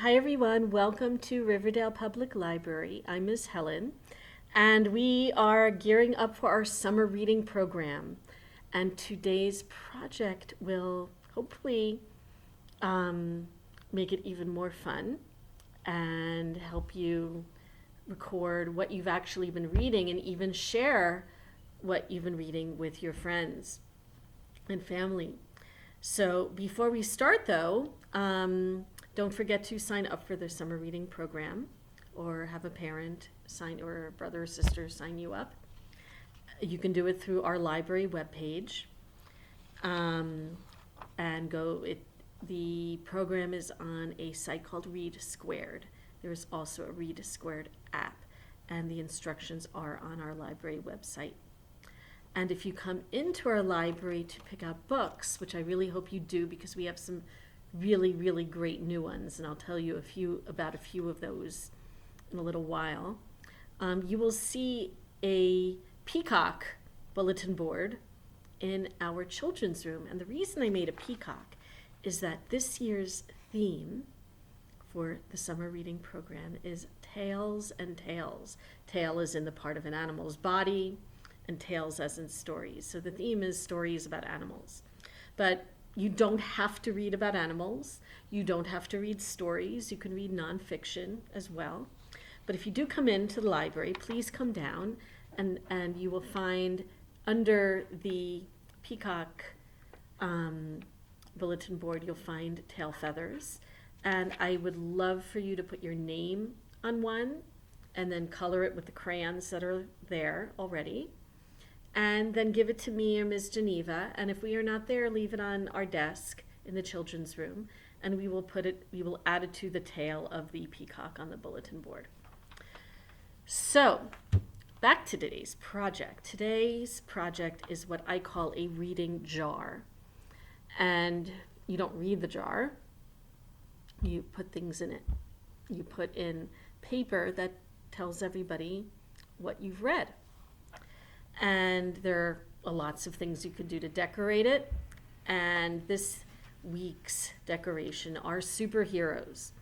Hi everyone, welcome to Riverdale Public Library. I'm Ms. Helen, and we are gearing up for our summer reading program. And today's project will hopefully make it even more fun and help you record what you've actually been reading and even share what you've been reading with your friends and family. So before we start though, don't forget to sign up for the summer reading program or have a parent sign or a brother or sister sign you up. You can do it through our library webpage. And the program is on a site called Read Squared. There is also a Read Squared app, and the instructions are on our library website. And if you come into our library to pick out books, which I really hope you do because we have some really, really great new ones, and I'll tell you about a few of those in a little while, you will see a peacock bulletin board in our children's room. And the reason I made a peacock is that this year's theme for the summer reading program is tales and tales. Tale is in the part of an animal's body, and tales as in stories. So the theme is stories about animals. But you don't have to read about animals. You don't have to read stories. You can read nonfiction as well. But if you do come into the library, please come down and you will find under the peacock bulletin board, you'll find tail feathers. And I would love for you to put your name on one and then color it with the crayons that are there already. And then give it to me or Ms. Geneva. And if we are not there, leave it on our desk in the children's room. And we will add it to the tail of the peacock on the bulletin board. So, back to today's project. Today's project is what I call a reading jar. And you don't read the jar. You put things in it. You put in paper that tells everybody what you've read. And there are lots of things you can do to decorate it. And this week's decoration are superheroes.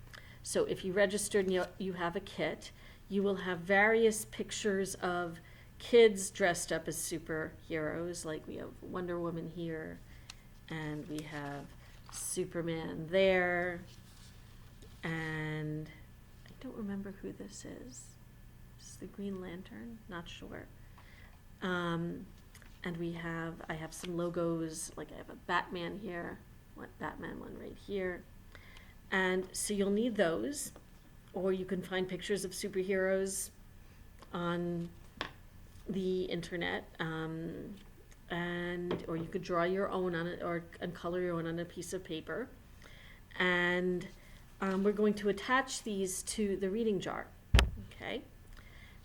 So if you registered and you have a kit, you will have various pictures of kids dressed up as superheroes. Like we have Wonder Woman here, and we have Superman there. And I don't remember who this is. This is the Green Lantern, not sure. And I have some logos, like I have a Batman here, Batman one right here. And so you'll need those, or you can find pictures of superheroes on the internet, or you could draw your own on it, and color your own on a piece of paper. And we're going to attach these to the reading jar, okay?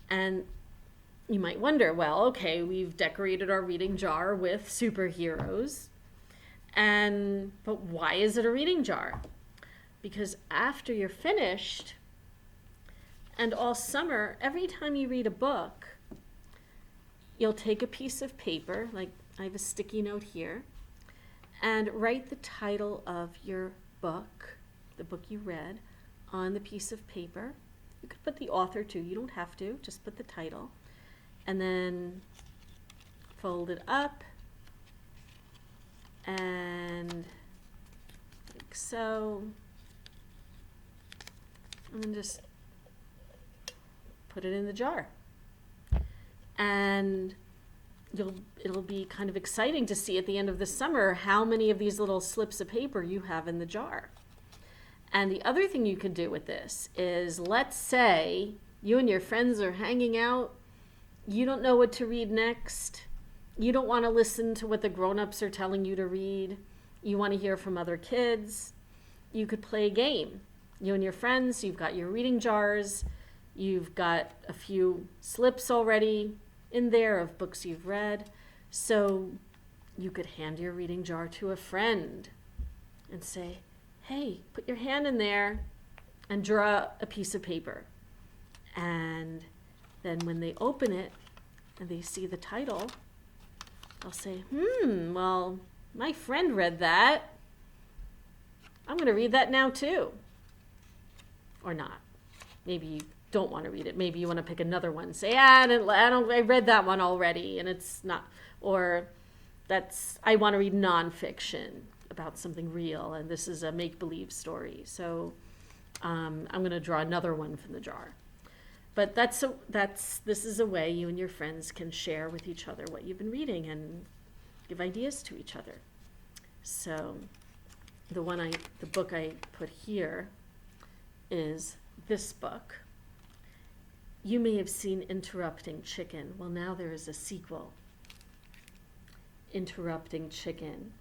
And you might wonder, well, okay, we've decorated our reading jar with superheroes, but why is it a reading jar? Because after you're finished, and all summer, every time you read a book, you'll take a piece of paper, like I have a sticky note here, and write the title of your book, the book you read, on the piece of paper. You could put the author too, you don't have to, just put the title. And then fold it up, and like so, and then just put it in the jar. And it'll be kind of exciting to see at the end of the summer how many of these little slips of paper you have in the jar. And the other thing you can do with this is, let's say you and your friends are hanging out. You don't know what to read next. You don't want to listen to what the grown-ups are telling you to read. You want to hear from other kids. You could play a game. You and your friends, you've got your reading jars. You've got a few slips already in there of books you've read. So you could hand your reading jar to a friend and say, hey, put your hand in there and draw a piece of paper. And then when they open it and they see the title, they'll say, well, my friend read that. I'm going to read that now too. or not. Maybe you don't want to read it. Maybe you want to pick another one. Say, I read that one already, and it's not. Or I want to read nonfiction about something real, and this is a make-believe story. So I'm going to draw another one from the jar. But this is a way you and your friends can share with each other what you've been reading and give ideas to each other. So the book I put here is this book. You may have seen Interrupting Chicken. Well, now there is a sequel. Interrupting Chicken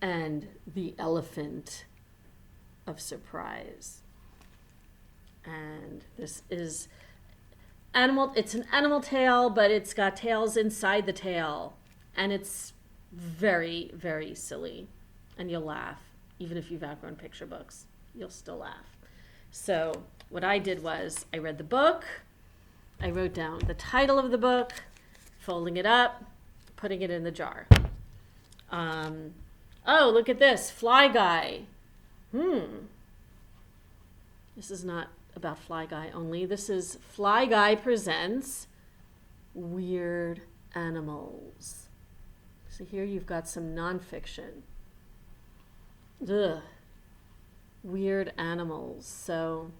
and the Elephant of Surprise. And this is it's an animal tale, but it's got tails inside the tale. And it's very, very silly. And you'll laugh. Even if you've outgrown picture books, you'll still laugh. So what I did was I read the book. I wrote down the title of the book, folding it up, putting it in the jar. Oh, look at this. Fly Guy. This is not about Fly Guy only. This is Fly Guy Presents Weird Animals. So here you've got some nonfiction. Ugh. Weird animals. So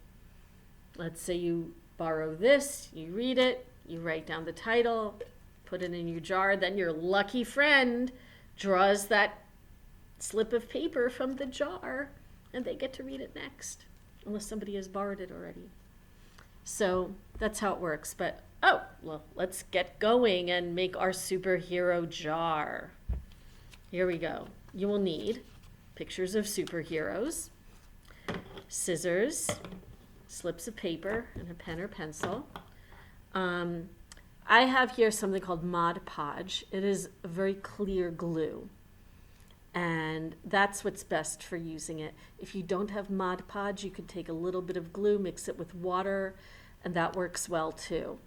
let's say you borrow this, you read it, you write down the title, put it in your jar, then your lucky friend draws that slip of paper from the jar, and they get to read it next, unless somebody has borrowed it already. So that's how it works. But, let's get going and make our superhero jar. Here we go. You will need pictures of superheroes, scissors, slips of paper, and a pen or pencil. I have here something called Mod Podge. It is a very clear glue, and that's what's best for using it. If you don't have Mod Podge, you can take a little bit of glue, mix it with water, and that works well too.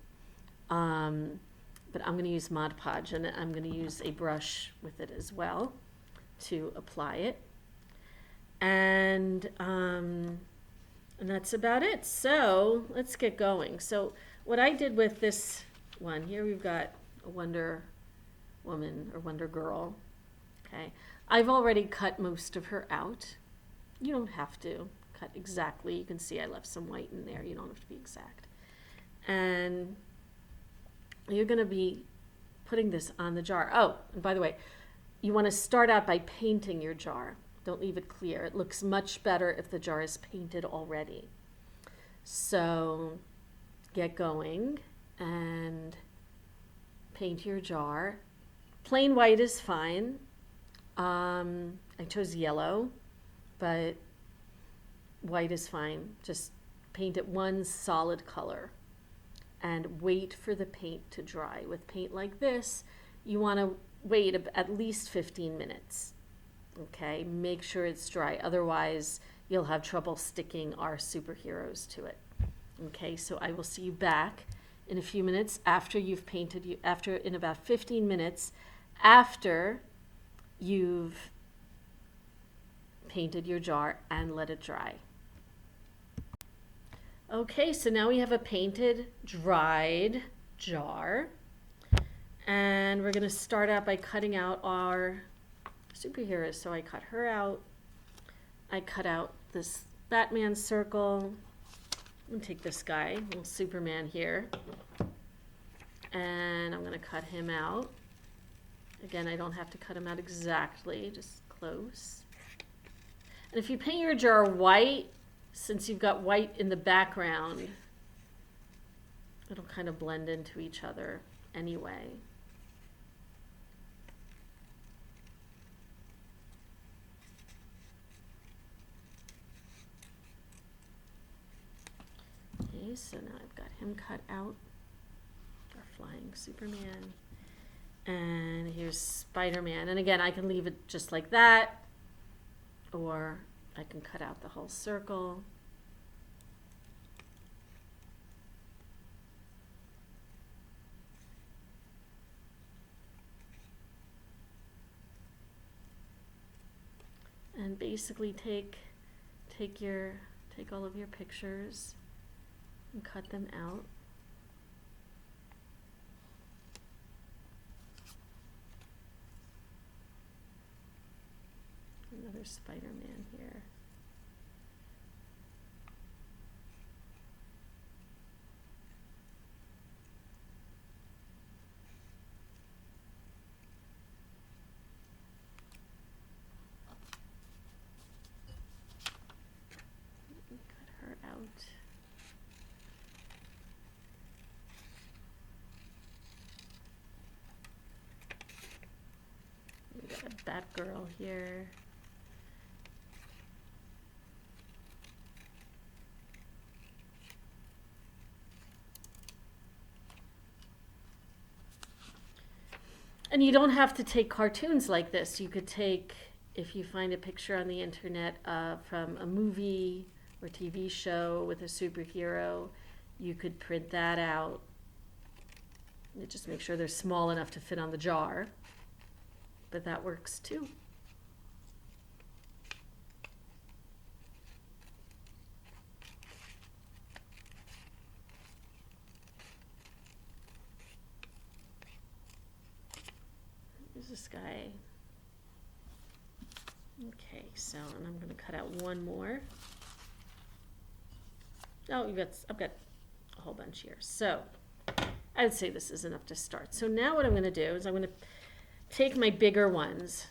But I'm going to use Mod Podge, and I'm going to use a brush with it as well to apply it. And that's about it. So let's get going. So what I did with this one, here we've got a Wonder Woman or Wonder Girl. Okay. I've already cut most of her out. You don't have to cut exactly. You can see I left some white in there. You don't have to be exact. And you're going to be putting this on the jar. Oh, and by the way, you want to start out by painting your jar. Don't leave it clear. It looks much better if the jar is painted already. So get going and paint your jar. Plain white is fine. I chose yellow, but white is fine. Just paint it one solid color and wait for the paint to dry. With paint like this, you want to wait at least 15 minutes. Okay, make sure it's dry. Otherwise, you'll have trouble sticking our superheroes to it. Okay, so I will see you back in a few minutes after you've painted, in about 15 minutes after you've painted your jar and let it dry. Okay, so now we have a painted, dried jar. And we're going to start out by cutting out our superheroes. So I cut her out. I cut out this Batman circle. I'm going to take this guy, little Superman here. And I'm going to cut him out. Again, I don't have to cut him out exactly, just close. And if you paint your jar white, since you've got white in the background, it'll kind of blend into each other anyway. Okay, so now I've got him cut out, our flying Superman. And here's Spider-Man. And again, I can leave it just like that, or I can cut out the whole circle. And basically take take all of your pictures and cut them out. Another Spider-Man here. Cut her out. We got a Batgirl here. And you don't have to take cartoons like this. You could take, if you find a picture on the internet from a movie or TV show with a superhero, you could print that out. And just make sure they're small enough to fit on the jar. But that works too. This guy. Okay, so, and I'm going to cut out one more. Oh, I've got a whole bunch here. So, I'd say this is enough to start. So now what I'm going to do is I'm going to take my bigger ones,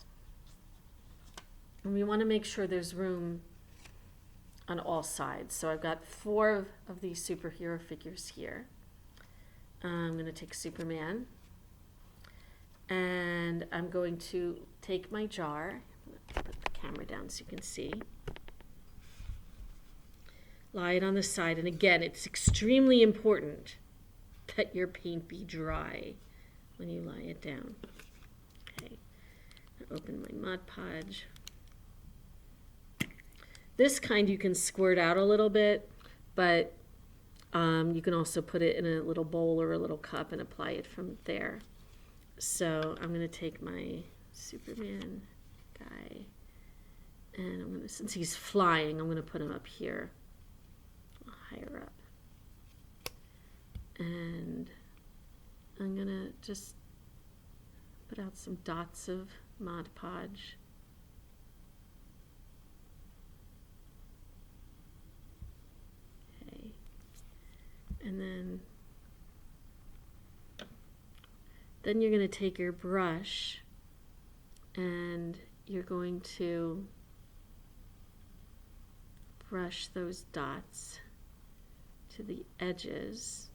and we want to make sure there's room on all sides. So I've got 4 of these superhero figures here. I'm going to take Superman. And I'm going to take my jar, put the camera down so you can see, lie it on the side, and again, it's extremely important that your paint be dry when you lie it down. Okay, open my Mod Podge. This kind you can squirt out a little bit, but you can also put it in a little bowl or a little cup and apply it from there. So I'm going to take my Superman guy, and I'm going to, since he's flying, I'm going to put him up here, higher up. And I'm going to just put out some dots of Mod Podge. Okay. And then you're going to take your brush and you're going to brush those dots to the edges.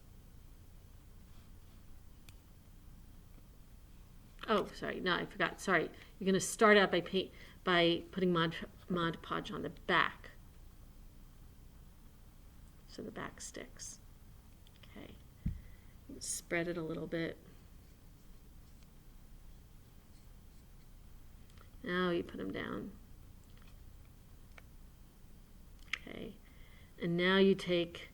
Oh, sorry, no, I forgot. Sorry. You're going to start out by putting Mod Podge on the back, so the back sticks. Okay. Spread it a little bit. Now you put them down. Okay. And now you take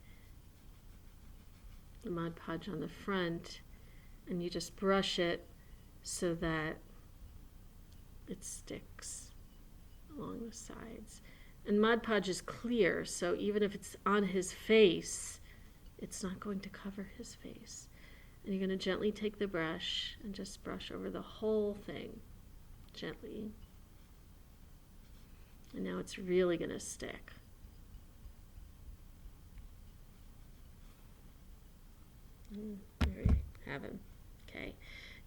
the Mod Podge on the front and you just brush it so that it sticks along the sides. And Mod Podge is clear, so even if it's on his face, it's not going to cover his face. And you're going to gently take the brush and just brush over the whole thing. Gently. And now it's really going to stick. There you have him. Okay.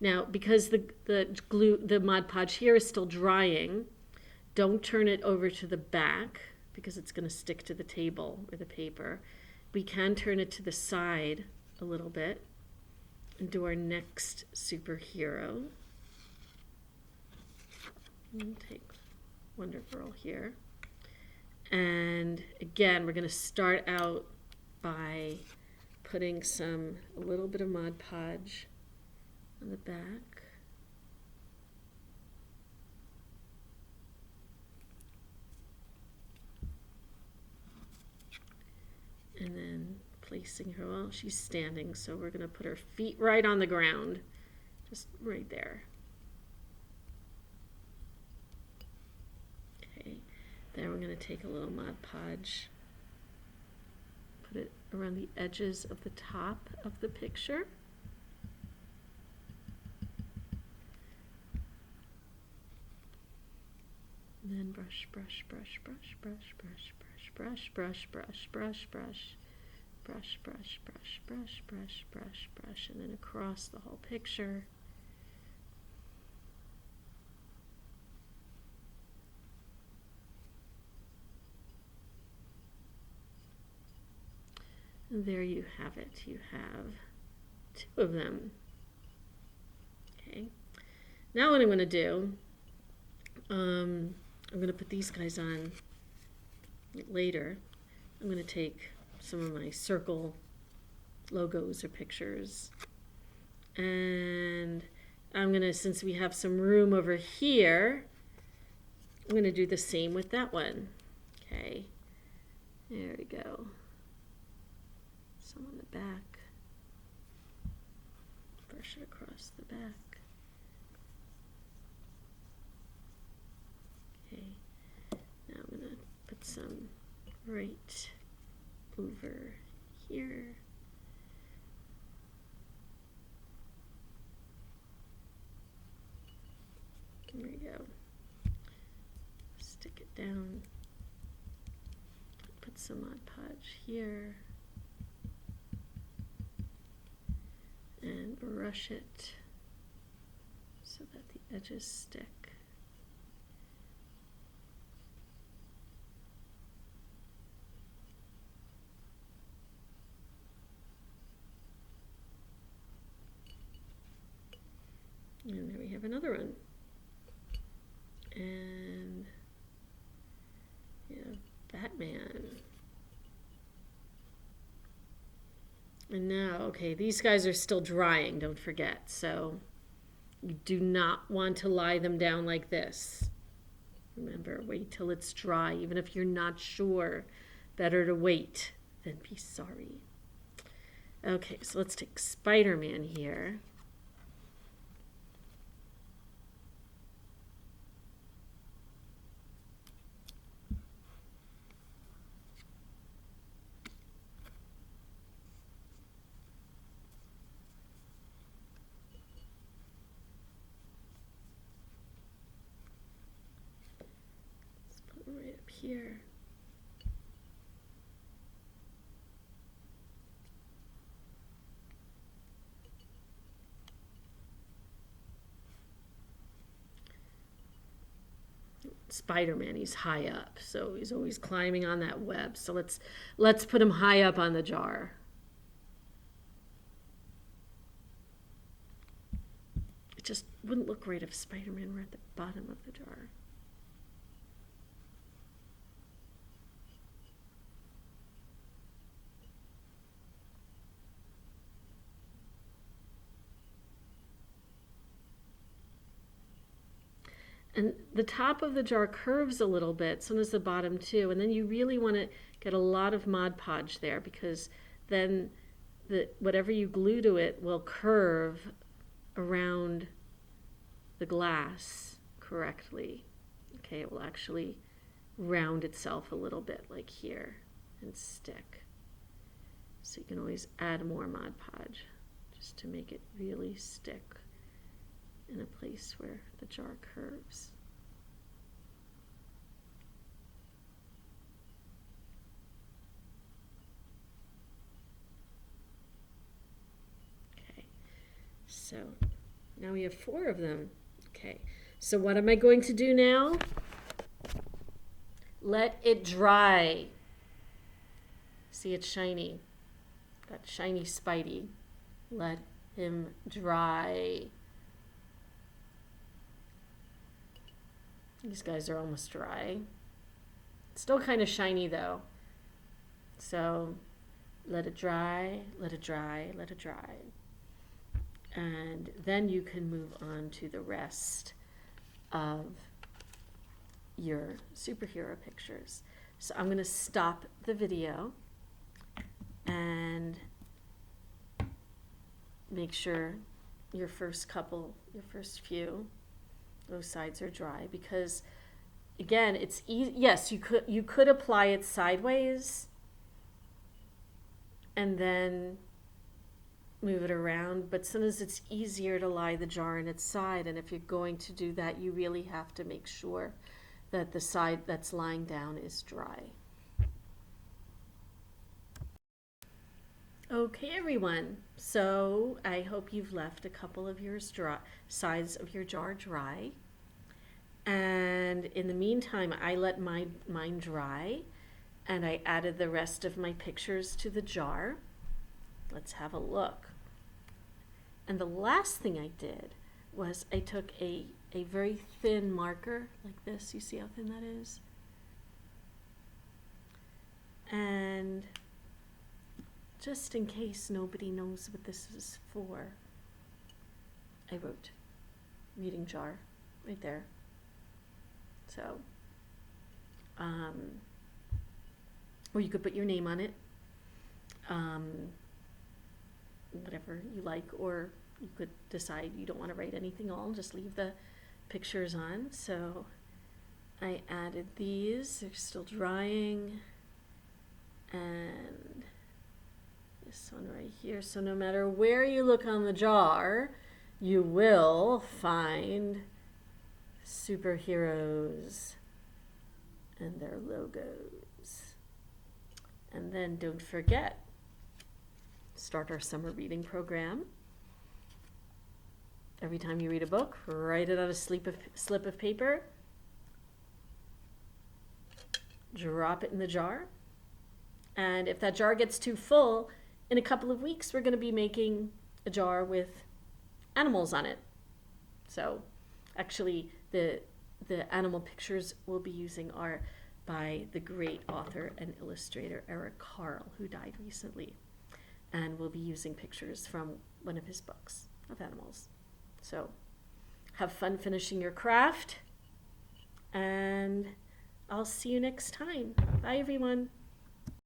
Now, because the Mod Podge here is still drying, don't turn it over to the back because it's going to stick to the table or the paper. We can turn it to the side a little bit and do our next superhero. Take Wonder Girl here. And again, we're going to start out by putting a little bit of Mod Podge on the back. And then placing her, well, she's standing, so we're going to put her feet right on the ground, just right there. Okay, then we're going to take a little Mod Podge around the edges of the top of the picture. And then brush, brush, brush, brush, brush, brush, brush, brush, brush, brush, brush, brush, brush, brush, brush, brush, brush, brush, brush, and then across the whole picture. And there you have it. You have 2 of them. Okay. Now what I'm going to do, I'm going to put these guys on later. I'm going to take some of my circle logos or pictures, and I'm going to, since we have some room over here, I'm going to do the same with that one. Okay, there we go. Some on the back. Brush it across the back. Okay, now I'm going to put some right over here. There we go. Stick it down. Put some Mod Podge here. And brush it so that the edges stick. And there we have another one. And yeah, Batman. And now, okay, these guys are still drying, don't forget. So you do not want to lie them down like this. Remember, wait till it's dry. Even if you're not sure, better to wait than be sorry. Okay, so let's take Spider-Man here. Right up here. Spider-Man, he's high up, so he's always climbing on that web. So let's put him high up on the jar. It just wouldn't look right if Spider-Man were at the bottom of the jar. And the top of the jar curves a little bit, so does the bottom too. And then you really want to get a lot of Mod Podge there, because then whatever you glue to it will curve around the glass correctly. Okay, it will actually round itself a little bit like here and stick. So you can always add more Mod Podge just to make it really stick in a place where the jar curves. Okay, so now we have 4 of them. Okay, so what am I going to do now? Let it dry. See, it's shiny. Got shiny Spidey. Let him dry. These guys are almost dry. Still kind of shiny though. So let it dry, let it dry, let it dry. And then you can move on to the rest of your superhero pictures. So I'm going to stop the video and make sure your first few, those sides are dry, because again, it's easy. Yes, you could apply it sideways, and then move it around. But sometimes it's easier to lie the jar on its side, and if you're going to do that, you really have to make sure that the side that's lying down is dry. Okay, everyone, so I hope you've left a couple of your sides of your jar dry. And in the meantime, I let mine dry, and I added the rest of my pictures to the jar. Let's have a look. And the last thing I did was I took a very thin marker like this. You see how thin that is? And just in case nobody knows what this is for, I wrote reading jar right there. So, or you could put your name on it, whatever you like, or you could decide you don't want to write anything all, just leave the pictures on. So I added these, they're still drying, and this one right here. So no matter where you look on the jar, you will find superheroes and their logos. And then don't forget, start our summer reading program. Every time you read a book, write it on a slip of paper, drop it in the jar, and if that jar gets too full, in a couple of weeks we're going to be making a jar with animals on it. So actually the animal pictures we'll be using are by the great author and illustrator Eric Carle, who died recently, and we'll be using pictures from one of his books of animals. So have fun finishing your craft, and I'll see you next time. Bye, everyone.